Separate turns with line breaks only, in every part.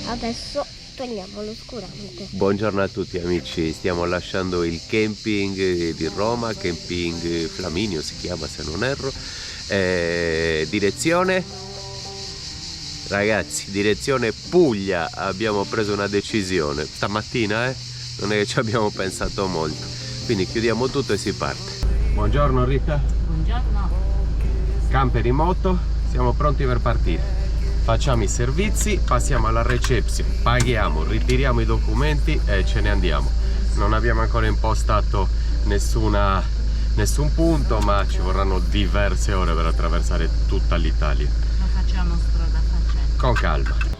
Adesso togliamo l'oscurante.
Buongiorno a tutti amici, stiamo lasciando il camping di Roma, camping Flaminio si chiama se non erro. Direzione? Ragazzi, direzione Puglia, abbiamo preso una decisione stamattina, non è che ci abbiamo pensato molto, quindi chiudiamo tutto e si parte. Buongiorno Rita.
Buongiorno.
Camper in moto, siamo pronti per partire. Facciamo i servizi, passiamo alla reception, paghiamo, ritiriamo i documenti e ce ne andiamo. Non abbiamo ancora impostato nessun punto, ma ci vorranno diverse ore per attraversare tutta l'Italia.
Lo facciamo strada facendo.
Con calma.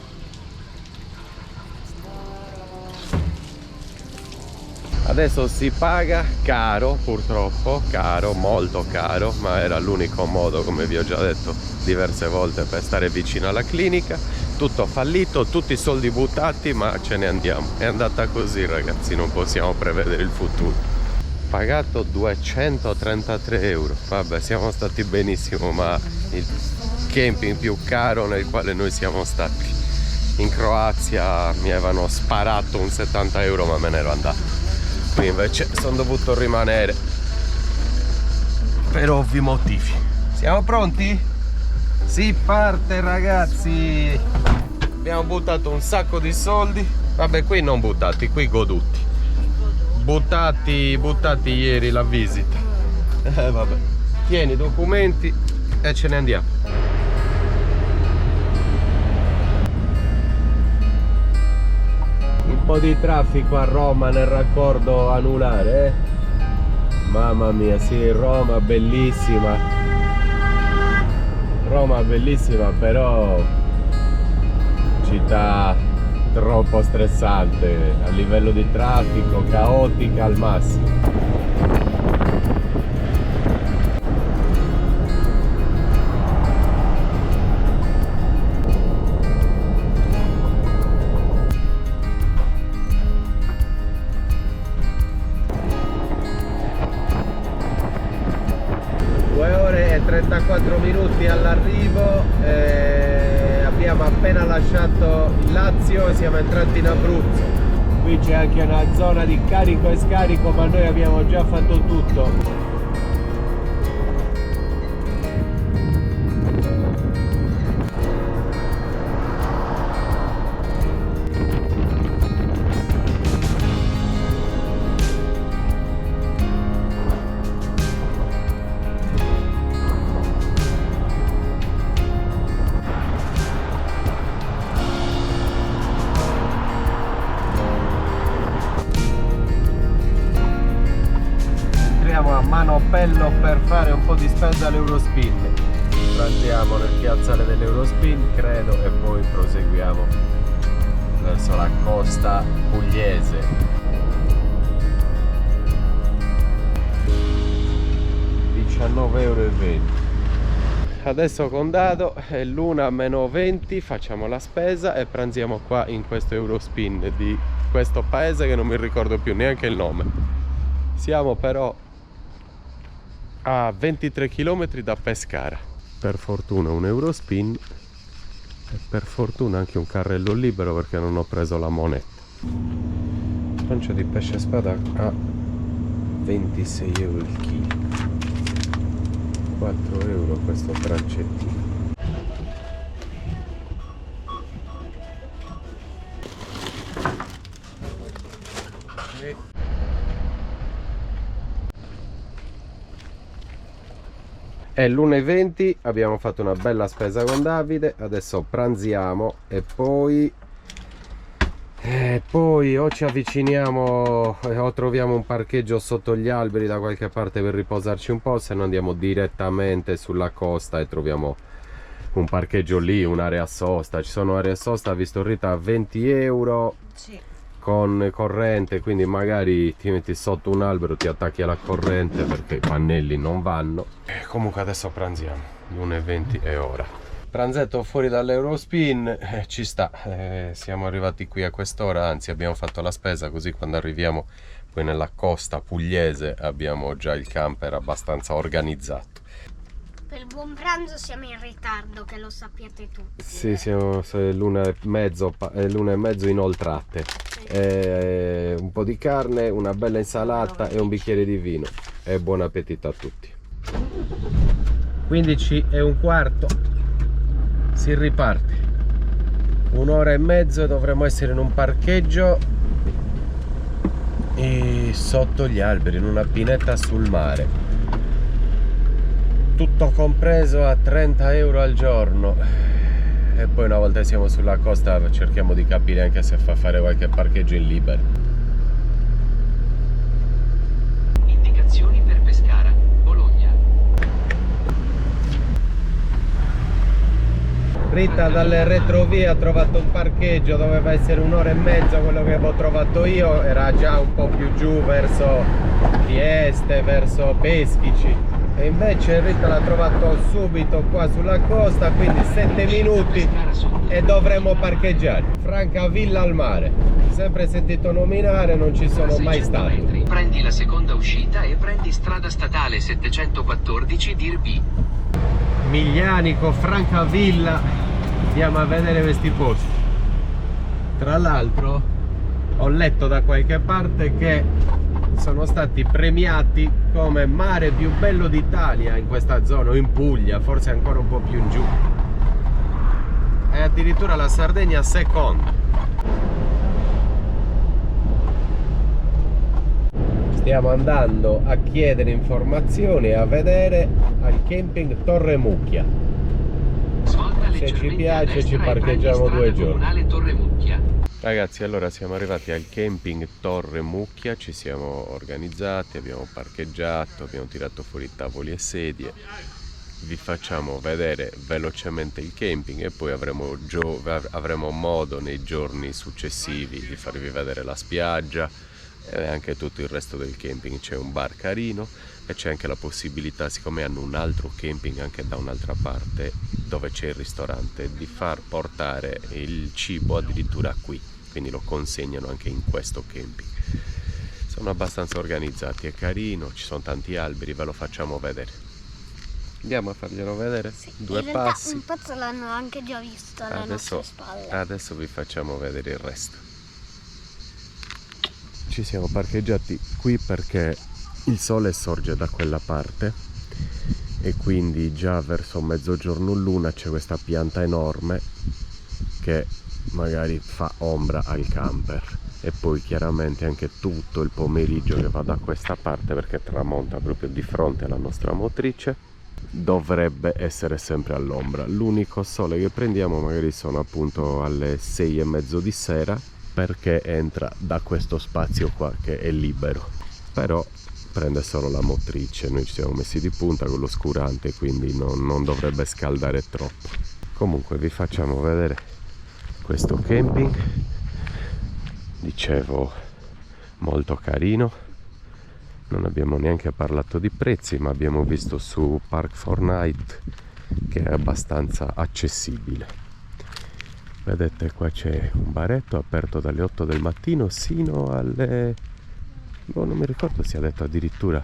Adesso si paga caro, purtroppo, caro, molto caro, ma era l'unico modo, come vi ho già detto diverse volte, per stare vicino alla clinica. Tutto fallito, tutti i soldi buttati, ma ce ne andiamo. È andata così ragazzi, non possiamo prevedere il futuro. Pagato 233 euro, vabbè siamo stati benissimo, ma il camping più caro nel quale noi siamo stati. In Croazia mi avevano sparato un 70 euro ma me ne ero andato. Qui invece sono dovuto rimanere per ovvi motivi. Siamo pronti? Si parte ragazzi! Abbiamo buttato un sacco di soldi. Vabbè, qui non buttati, qui goduti. Buttati ieri la visita. Vabbè. Tieni i documenti e ce ne andiamo. Un po' di traffico a Roma nel raccordo anulare, Mamma mia, sì, Roma bellissima, però città troppo stressante a livello di traffico, caotica al massimo. E 34 minuti all'arrivo, abbiamo appena lasciato il Lazio e siamo entrati in Abruzzo. Qui c'è anche una zona di carico e scarico, ma noi abbiamo già fatto tutto. A Manopello per fare un po' di spesa all'Eurospin. Pranziamo nel piazzale dell'Eurospin, credo, e poi proseguiamo verso la costa pugliese. 19,20 euro. Adesso con Dado è l'1:20, facciamo la spesa e pranziamo qua in questo Eurospin di questo paese che non mi ricordo più neanche il nome. Siamo però a 23 km da Pescara. Per fortuna un Eurospin e per fortuna anche un carrello libero perché non ho preso la moneta. Pancia di pesce spada a 26 euro il chilo, 4 euro questo trancettino. È l'1:20, abbiamo fatto una bella spesa con Davide, adesso pranziamo e poi o ci avviciniamo o troviamo un parcheggio sotto gli alberi da qualche parte per riposarci un po', se no andiamo direttamente sulla costa e troviamo un parcheggio lì, un'area sosta. Ci sono aree sosta, ha visto Rita, a 20 euro. Sì. Con corrente, quindi magari ti metti sotto un albero, ti attacchi alla corrente perché i pannelli non vanno. Comunque adesso pranziamo, l'1:20 è ora. Pranzetto fuori dall'Eurospin, ci sta, siamo arrivati qui a quest'ora, anzi abbiamo fatto la spesa così quando arriviamo poi nella costa pugliese abbiamo già il camper abbastanza organizzato.
Per il buon pranzo siamo in ritardo, che lo sappiate tutti.
Sì, siamo l'1:30 inoltrate. Un po' di carne, una bella insalata e un bicchiere di vino. E buon appetito a tutti. 15:15 si riparte. 1:30 e dovremo essere in un parcheggio e sotto gli alberi, in una pineta sul mare. Tutto compreso a 30 euro al giorno. E poi una volta siamo sulla costa cerchiamo di capire anche se fa fare qualche parcheggio in libero.
Indicazioni per Pescara, Bologna.
Rita dalle retrovie ha trovato un parcheggio, doveva essere 1:30, quello che avevo trovato io era già un po' più giù verso Trieste, verso Peschici. E invece Rita l'ha trovato subito qua sulla costa, quindi 7 minuti e dovremo parcheggiare. Francavilla al mare, sempre sentito nominare, non ci sono mai stato.
Prendi la seconda uscita e prendi strada statale 714 Dirby.
Miglianico, Francavilla, andiamo a vedere questi posti. Tra l'altro ho letto da qualche parte che sono stati premiati come mare più bello d'Italia in questa zona, o in Puglia, forse ancora un po' più in giù. E addirittura la Sardegna seconda. Stiamo andando a chiedere informazioni e a vedere al camping Torre Mucchia. Se ci piace ci parcheggiamo 2 giorni.
Torre Mucchia.
Ragazzi, allora siamo arrivati al camping Torre Mucchia, ci siamo organizzati, abbiamo parcheggiato, abbiamo tirato fuori tavoli e sedie. Vi facciamo vedere velocemente il camping e poi avremo modo nei giorni successivi di farvi vedere la spiaggia e anche tutto il resto del camping. C'è un bar carino e c'è anche la possibilità, siccome hanno un altro camping anche da un'altra parte dove c'è il ristorante, di far portare il cibo addirittura qui, quindi lo consegnano anche in questo camping. Sono abbastanza organizzati, è carino, ci sono tanti alberi, ve lo facciamo vedere. Andiamo a farglielo vedere?
Sì,
2
in realtà
passi.
un pezzo l'hanno anche già visto alle nostre spalle.
Adesso vi facciamo vedere il resto. Ci siamo parcheggiati qui perché il sole sorge da quella parte e quindi già verso mezzogiorno l'una c'è questa pianta enorme che magari fa ombra al camper, e poi chiaramente anche tutto il pomeriggio che va da questa parte, perché tramonta proprio di fronte alla nostra motrice, dovrebbe essere sempre all'ombra. L'unico sole che prendiamo magari sono appunto alle 6:30 di sera, perché entra da questo spazio qua che è libero, però prende solo la motrice. Noi ci siamo messi di punta con l'oscurante, quindi non dovrebbe scaldare troppo. Comunque vi facciamo vedere questo camping, dicevo, molto carino. Non abbiamo neanche parlato di prezzi, ma abbiamo visto su Park4Night che è abbastanza accessibile. Vedete, qua c'è un baretto aperto dalle 8 del mattino sino alle... non mi ricordo se ha detto addirittura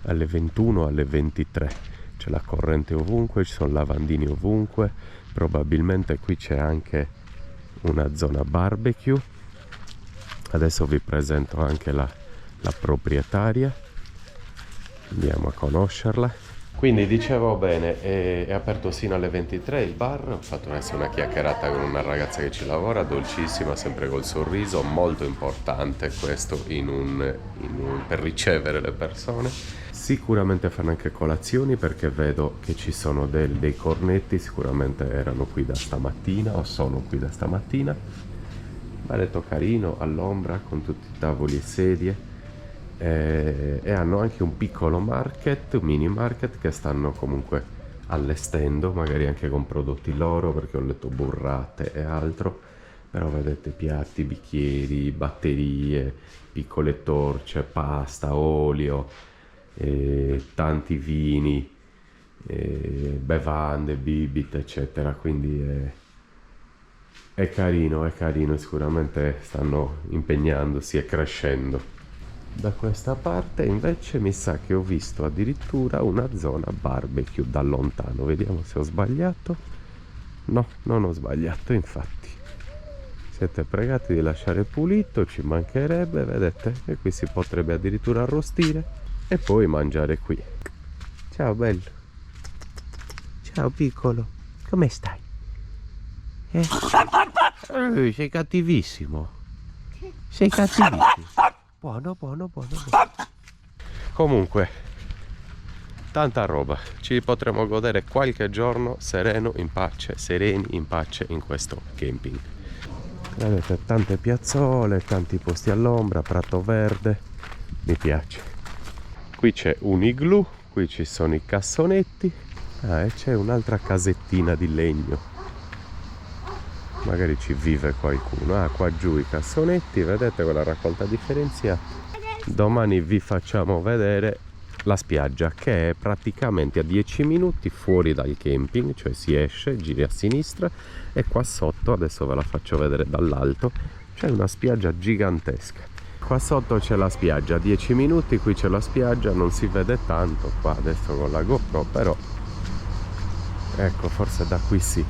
alle 21 o alle 23. C'è la corrente ovunque, ci sono lavandini ovunque. Probabilmente qui c'è anche una zona barbecue. Adesso vi presento anche la proprietaria, andiamo a conoscerla. Quindi dicevo bene, è aperto sino alle 23 il bar. Ho fatto adesso una chiacchierata con una ragazza che ci lavora, dolcissima, sempre col sorriso, molto importante questo per ricevere le persone. Sicuramente fanno anche colazioni, perché vedo che ci sono dei cornetti, sicuramente erano qui da stamattina o sono qui da stamattina. Baretto carino all'ombra con tutti i tavoli e sedie. E hanno anche un piccolo market, un mini market che stanno comunque allestendo, magari anche con prodotti loro, perché ho letto burrate e altro. Però vedete piatti, bicchieri, batterie, piccole torce, pasta, olio, tanti vini, bevande, bibite eccetera. Quindi è carino, sicuramente stanno impegnandosi e crescendo. Da questa parte invece mi sa che ho visto addirittura una zona barbecue da lontano. Vediamo se ho sbagliato. No, non ho sbagliato, infatti. Siete pregati di lasciare pulito, ci mancherebbe, vedete? E qui si potrebbe addirittura arrostire e poi mangiare qui. Ciao bello. Ciao piccolo. Come stai? Sei cattivissimo. Sei cattivissimo. Buono, buono, buono, buono. Comunque, tanta roba. Ci potremo godere qualche giorno sereno, in pace, sereni, in pace in questo camping. Vedete, tante piazzole, tanti posti all'ombra, prato verde. Mi piace. Qui c'è un igloo, qui ci sono i cassonetti. Ah, e c'è un'altra casettina di legno. Magari ci vive qualcuno. Ah, qua giù i cassonetti, vedete quella raccolta differenziata. Domani vi facciamo vedere la spiaggia, che è praticamente a 10 minuti fuori dal camping, cioè si esce, giri a sinistra e qua sotto, adesso ve la faccio vedere dall'alto, c'è una spiaggia gigantesca. Qua sotto c'è la spiaggia, 10 minuti, qui c'è la spiaggia, non si vede tanto qua adesso con la GoPro, però ecco, forse da qui sì.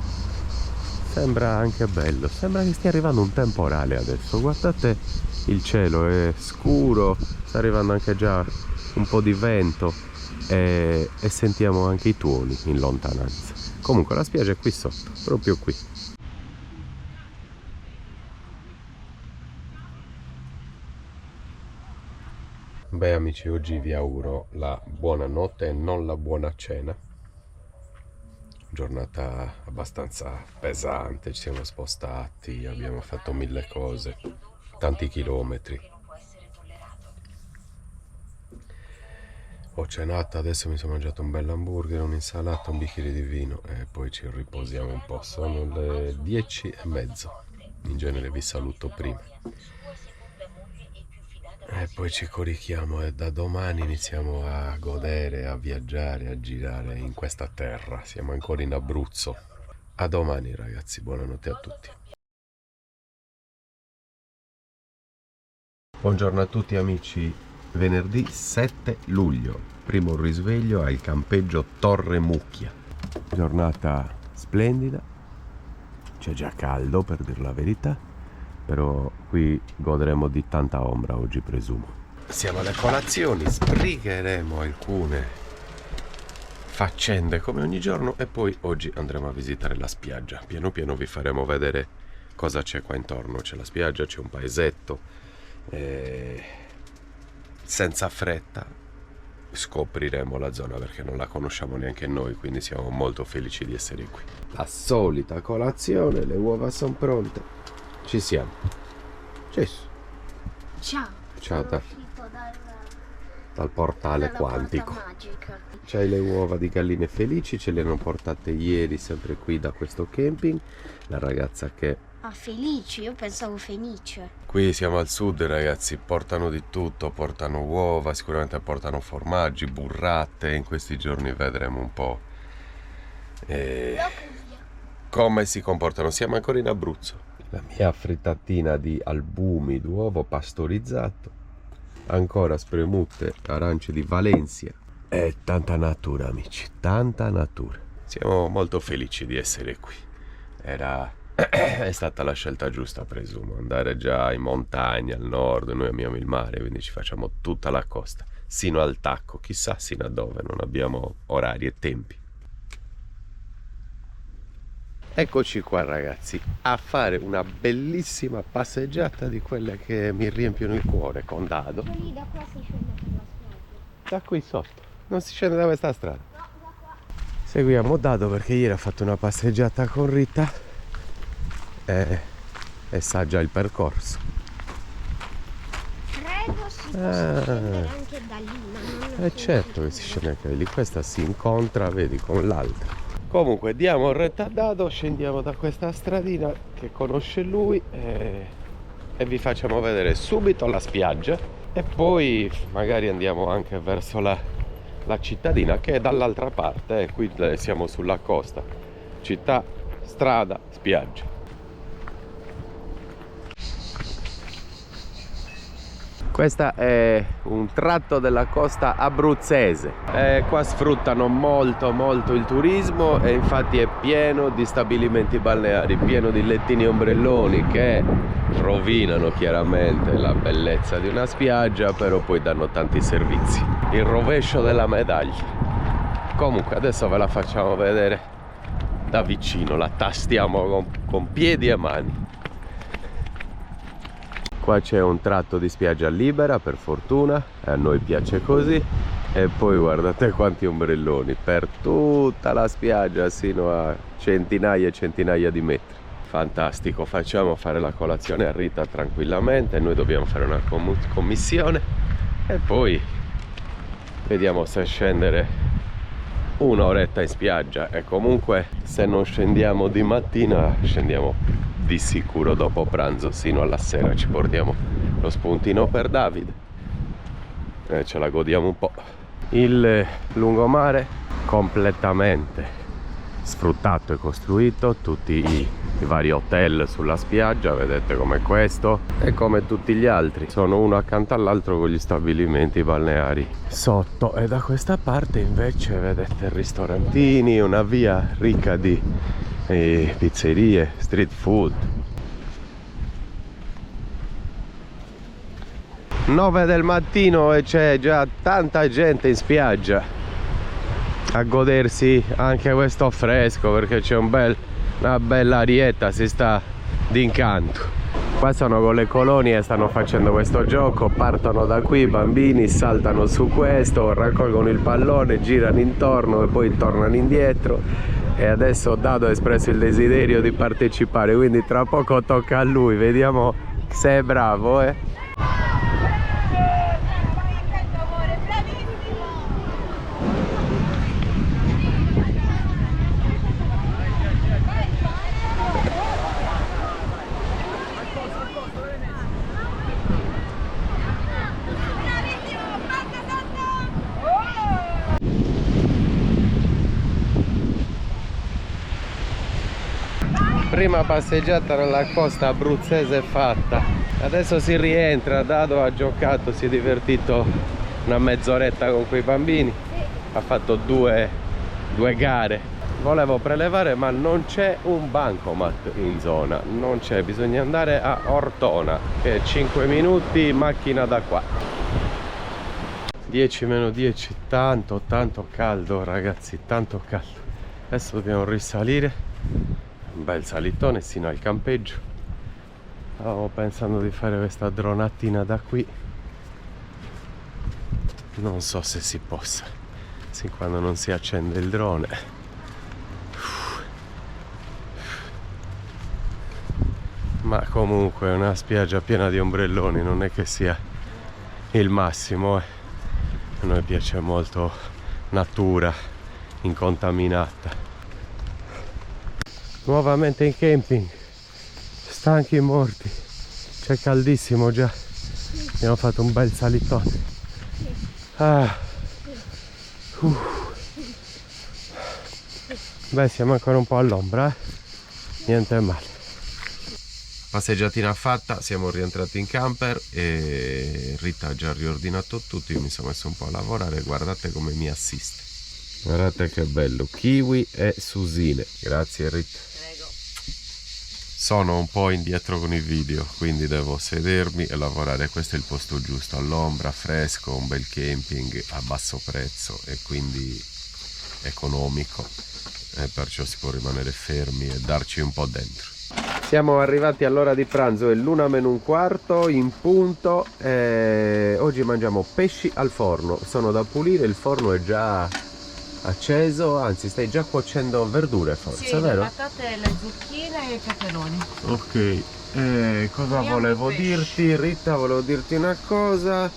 Sembra anche bello, sembra che stia arrivando un temporale adesso, guardate, il cielo è scuro, sta arrivando anche già un po' di vento e sentiamo anche i tuoni in lontananza. Comunque la spiaggia è qui sotto, proprio qui. Beh amici, oggi vi auguro la buonanotte e non la buona cena. Giornata abbastanza pesante, ci siamo spostati, abbiamo fatto 1000 cose, tanti chilometri. Ho cenato, adesso mi sono mangiato un bel hamburger, un'insalata, un bicchiere di vino e poi ci riposiamo un po'. Sono le 10:30, in genere vi saluto prima. E poi ci corichiamo e da domani iniziamo a godere, a viaggiare, a girare in questa terra. Siamo ancora in Abruzzo. A domani ragazzi, buonanotte a tutti. Buongiorno a tutti amici, venerdì 7 luglio, primo risveglio al campeggio Torre Mucchia. Giornata splendida, c'è già caldo per dir la verità, però qui godremo di tanta ombra oggi presumo. Siamo alle colazioni, sbrigheremo alcune faccende come ogni giorno e poi oggi andremo a visitare la spiaggia. Piano piano vi faremo vedere cosa c'è qua intorno. C'è la spiaggia, c'è un paesetto, senza fretta scopriremo la zona perché non la conosciamo neanche noi, quindi siamo molto felici di essere qui. La solita colazione, le uova sono pronte. Ci siamo.
Ciao.
Ciao
Sono uscito
dal portale
dalla
quantico.
porta magica.
C'hai le uova di galline felici, ce le hanno portate ieri sempre qui da questo camping. La ragazza che...
Ah, Felici? Io pensavo Fenice.
Qui siamo al sud ragazzi, portano di tutto, portano uova, sicuramente portano formaggi, burrate. In questi giorni vedremo un po' come si comportano. Siamo ancora in Abruzzo. La mia frittatina di albumi d'uovo pastorizzato, ancora spremute arance di Valencia e tanta natura amici, tanta natura. Siamo molto felici di essere qui. È stata la scelta giusta presumo, andare già in montagna al nord, noi amiamo il mare quindi ci facciamo tutta la costa, sino al Tacco, chissà sino a dove, non abbiamo orari e tempi. Eccoci qua ragazzi, a fare una bellissima passeggiata di quelle che mi riempiono il cuore con Dado.
Lì da qua si scende per la spiaggia.
Da qui sotto, non si scende da questa strada.
No, da qua.
Seguiamo Dado perché ieri ha fatto una passeggiata con Rita e sa già il percorso.
Credo si possa scendere anche da lì, ma non
Certo che si scende anche lì, questa si incontra, vedi, con l'altra. Comunque diamo retta a Dado, scendiamo da questa stradina che conosce lui e vi facciamo vedere subito la spiaggia e poi magari andiamo anche verso la cittadina che è dall'altra parte, qui siamo sulla costa, città, strada, spiaggia. Questa è un tratto della costa abruzzese. Qua sfruttano molto il turismo e infatti è pieno di stabilimenti balneari, pieno di lettini ombrelloni che rovinano chiaramente la bellezza di una spiaggia, però poi danno tanti servizi. Il rovescio della medaglia. Comunque adesso ve la facciamo vedere da vicino, la tastiamo con piedi e mani. Qua c'è un tratto di spiaggia libera, per fortuna, e a noi piace così. E poi guardate quanti ombrelloni per tutta la spiaggia, sino a centinaia e centinaia di metri. Fantastico, facciamo fare la colazione a Rita tranquillamente, noi dobbiamo fare una commissione e poi vediamo se scendere un'oretta in spiaggia. E comunque se non scendiamo di mattina, scendiamo di sicuro dopo pranzo, sino alla sera ci portiamo lo spuntino per Davide e ce la godiamo un po'. Il lungomare completamente sfruttato e costruito, tutti i vari hotel sulla spiaggia, vedete come questo e come tutti gli altri, sono uno accanto all'altro con gli stabilimenti balneari sotto. E da questa parte invece vedete ristorantini, una via ricca di pizzerie, street food. 9 del mattino e c'è già tanta gente in spiaggia a godersi anche questo fresco, perché c'è una bella arietta, si sta d'incanto. Qua sono con le colonie e stanno facendo questo gioco, partono da qui i bambini, saltano su questo, raccolgono il pallone, girano intorno e poi tornano indietro. E adesso Dado ha espresso il desiderio di partecipare, quindi tra poco tocca a lui, vediamo se è bravo, Prima passeggiata nella costa abruzzese fatta, adesso si rientra. Dado ha giocato, si è divertito una mezz'oretta con quei bambini, ha fatto due gare. Volevo prelevare ma non c'è un bancomat in zona, non c'è, bisogna andare a Ortona che è 5 minuti in macchina da qua. 10-10, tanto caldo ragazzi, tanto caldo. Adesso dobbiamo risalire, un bel salitone sino al campeggio. Stavo pensando di fare questa dronatina da qui, non so se si possa, sin quando non si accende il drone. Ma comunque è una spiaggia piena di ombrelloni, non è che sia il massimo, A noi piace molto natura incontaminata. Nuovamente in camping, stanchi e morti, c'è caldissimo già, abbiamo fatto un bel salitone. Beh, siamo ancora un po' all'ombra, niente male. Passeggiatina fatta, siamo rientrati in camper e Rita ha già riordinato tutto, io mi sono messo un po' a lavorare, guardate come mi assiste. Guardate che bello, kiwi e susine. Grazie Rita. Sono un po' indietro con i video, quindi devo sedermi e lavorare. Questo è il posto giusto, all'ombra, fresco, un bel camping a basso prezzo e quindi economico, e perciò si può rimanere fermi e darci un po' dentro. Siamo arrivati all'ora di pranzo, è l'1:45 in punto. Oggi mangiamo pesci al forno, sono da pulire, il forno è già acceso, anzi stai già cuocendo verdure forse,
sì,
vero?
Le patate, le zucchine e i peperoni.
Ok, cosa volevo dirti Rita? Volevo dirti una cosa.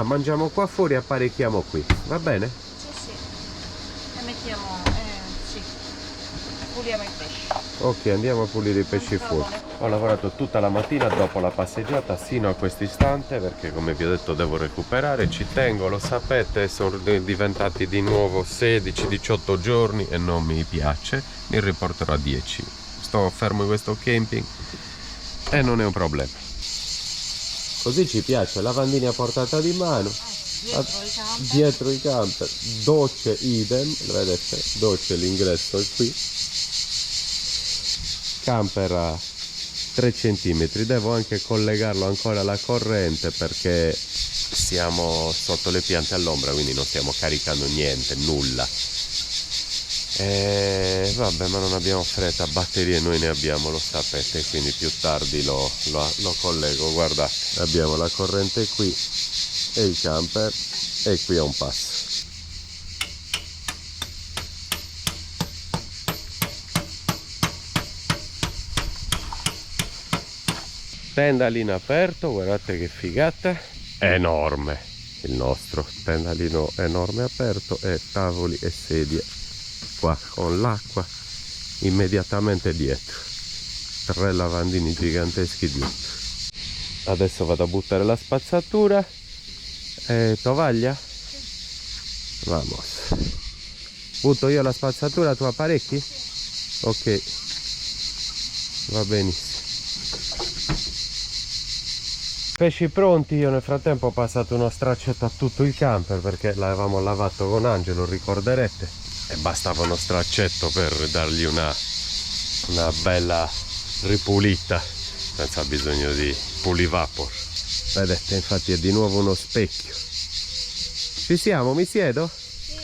Mangiamo qua fuori e apparecchiamo qui, va bene?
Sì. E mettiamo, sì, puliamo i pesci.
Ok, andiamo a pulire i pesci fuori. Ho lavorato tutta la mattina dopo la passeggiata sino a questo istante perché, come vi ho detto, devo recuperare, ci tengo, lo sapete, sono diventati di nuovo 16-18 giorni e non mi piace, mi riporterò a 10. Sto fermo in questo camping e non è un problema. Così ci piace, lavandini a portata di mano,
Dietro il camper.
dietro i camper, docce idem, vedete, docce l'ingresso è qui, camper a 3 cm, devo anche collegarlo ancora alla corrente perché siamo sotto le piante all'ombra, quindi non stiamo caricando niente, nulla. Vabbè, ma non abbiamo fretta, batterie noi ne abbiamo, lo sapete, quindi più tardi lo collego. Guardate, abbiamo la corrente qui e il camper e qui a un passo. Tendalino aperto, guardate che figata, enorme il nostro tendalino, enorme aperto, e tavoli e sedie qua con l'acqua immediatamente dietro, 3 lavandini giganteschi dietro. Adesso vado a buttare la spazzatura e tovaglia. Vamos, butto io la spazzatura, tu apparecchi? Ok, va benissimo. Pesci pronti, io nel frattempo ho passato uno straccetto a tutto il camper perché l'avevamo lavato con Angelo, ricorderete, e bastava uno straccetto per dargli una bella ripulita senza bisogno di pulivapor. Vedete, infatti è di nuovo uno specchio. Ci siamo? Mi siedo?
Sì,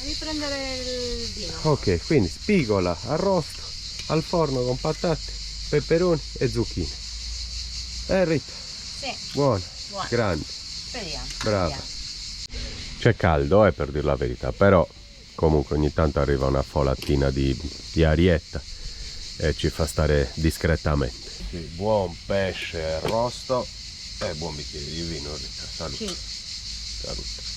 devi prendere il vino.
Ok, quindi spigola arrosto al forno con patate, peperoni e zucchine. Rita,
Sì,
buona,
buono.
grande,
Speriamo.
brava.
Speriamo.
C'è caldo, per dire la verità, però comunque ogni tanto arriva una folatina di arietta e ci fa stare discretamente. Sì, buon pesce arrosto e buon bicchiere di vino, Rita. Salute.
Sì,
Salute.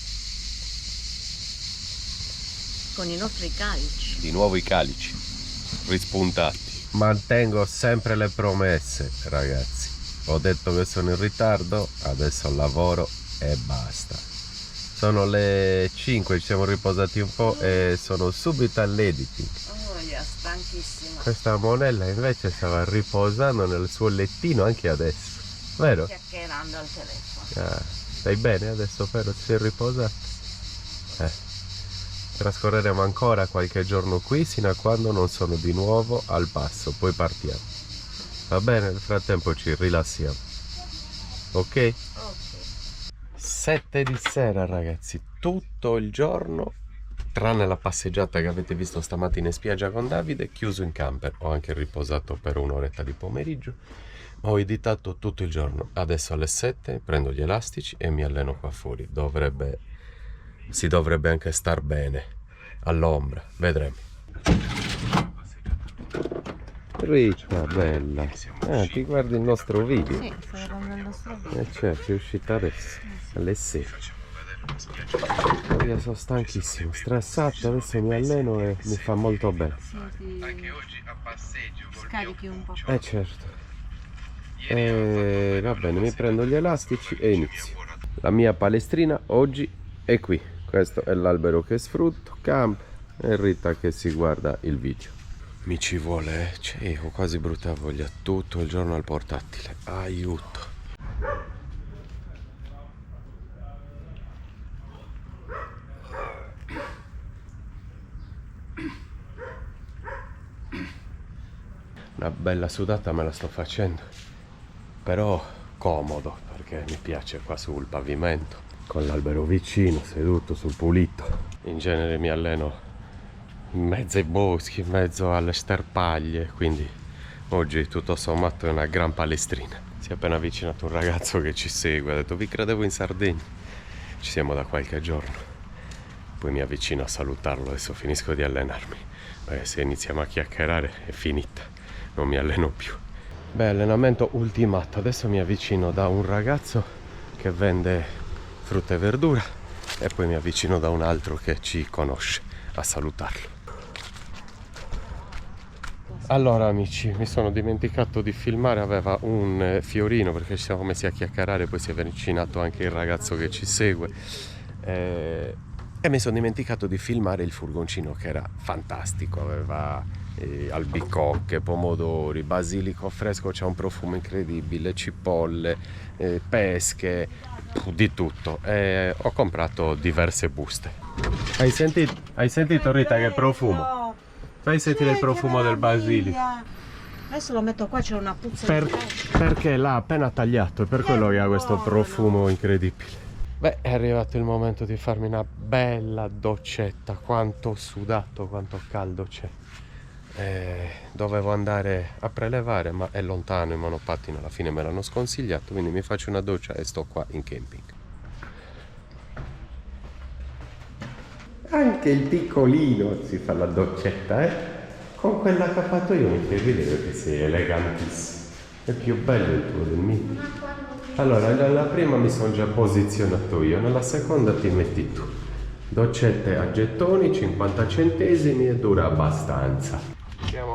con i nostri calici.
Di nuovo i calici rispuntati. Mantengo sempre le promesse, ragazzi. Ho detto che sono in ritardo, adesso lavoro e basta. Sono le 5, ci siamo riposati un po' e sono subito all'editing.
Oh, stanchissima.
Questa monella invece stava riposando nel suo lettino anche adesso, vero?
Chiacchierando al telefono.
Ah, stai bene adesso, vero? Ti sei riposata? Trascorreremo ancora qualche giorno qui sino a quando non sono di nuovo al passo, poi partiamo. Va bene? Nel frattempo ci rilassiamo. Ok?
Ok.
7 di sera, ragazzi, tutto il giorno, tranne la passeggiata che avete visto stamattina in spiaggia con Davide, chiuso in camper. Ho anche riposato per un'oretta di pomeriggio, ma ho editato tutto il giorno. Adesso alle 7 prendo gli elastici e mi alleno qua fuori. Si dovrebbe anche star bene all'ombra, vedremo. Riccia, bella. Ti guardi il nostro video?
Sì, sto guardando il nostro video.
Certo, è uscita adesso, alle 6. Io sono stanchissimo, stressato, adesso mi alleno e mi fa molto bene.
Sì, ti scarichi un po'.
Certo. Va bene, mi prendo gli elastici e inizio. La mia palestrina oggi è qui. Questo è l'albero che sfrutto, camp, e Rita che si guarda il video. Mi ci vuole, cioè, ho quasi brutta voglia, tutto il giorno al portatile, aiuto. Una bella sudata me la sto facendo, però comodo perché mi piace qua sul pavimento, con l'albero vicino, seduto sul pulito. In genere mi alleno in mezzo ai boschi, in mezzo alle sterpaglie, quindi oggi tutto sommato è una gran palestrina. Si è appena avvicinato un ragazzo che ci segue, ha detto: vi credevo in Sardegna, ci siamo da qualche giorno. Poi mi avvicino a salutarlo, adesso finisco di allenarmi. Se iniziamo a chiacchierare è finita, non mi alleno più. Beh, allenamento ultimato, adesso mi avvicino da un ragazzo che vende frutta e verdura e poi mi avvicino da un altro che ci conosce a salutarlo. Allora amici, mi sono dimenticato di filmare, aveva un fiorino perché ci siamo messi a chiacchierare, poi si è avvicinato anche il ragazzo che ci segue. E mi sono dimenticato di filmare il furgoncino che era fantastico, aveva albicocche, pomodori, basilico fresco, c'è un profumo incredibile, cipolle, pesche, di tutto. E ho comprato diverse buste. Hai sentito Rita che profumo? Fai sentire il profumo del basilico.
Adesso lo metto qua, c'è una puzza
Perché l'ha appena tagliato, è per quello che ha questo profumo incredibile. Beh, è arrivato il momento di farmi una bella doccetta. Quanto ho sudato, quanto caldo c'è. Dovevo andare a prelevare, ma è lontano il monopattino, alla fine me l'hanno sconsigliato, quindi mi faccio una doccia e sto qua in camping. Anche il piccolino si fa la doccetta, eh? Con quell'accappatoio mi fai vedere che sei elegantissimo. È più bello il tuo del mio. Allora, nella prima mi sono già posizionato io, nella seconda ti metti tu. Doccette a gettoni, 50 centesimi e dura abbastanza. Siamo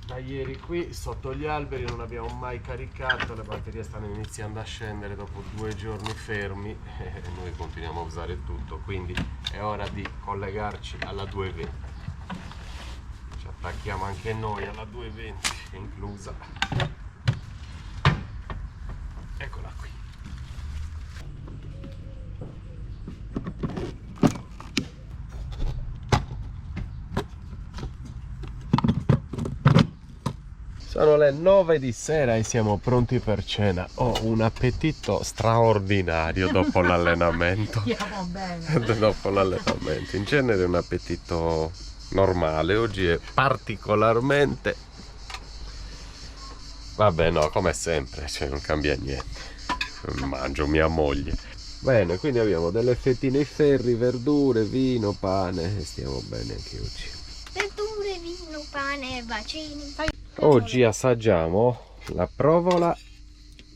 da ieri qui sotto gli alberi, non abbiamo mai caricato, le batterie stanno iniziando a scendere dopo 2 giorni fermi e noi continuiamo a usare tutto, quindi è ora di collegarci alla 220. Ci attacchiamo anche noi alla 220, inclusa. Eccola qui. Sono le 9 di sera e siamo pronti per cena. Ho un appetito straordinario dopo l'allenamento.
Andiamo bene.
Dopo l'allenamento. In genere è un appetito normale, oggi è particolarmente... Vabbè no, come sempre, cioè non cambia niente. Mangio mia moglie. Bene, quindi abbiamo delle fettine ai ferri, verdure, vino, pane e stiamo bene anche oggi.
Verdure, vino, pane, bacini.
Oggi assaggiamo la provola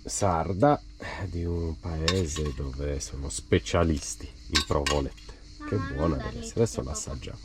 sarda di un paese dove sono specialisti in provolette. Che buona deve essere, adesso l'assaggiamo.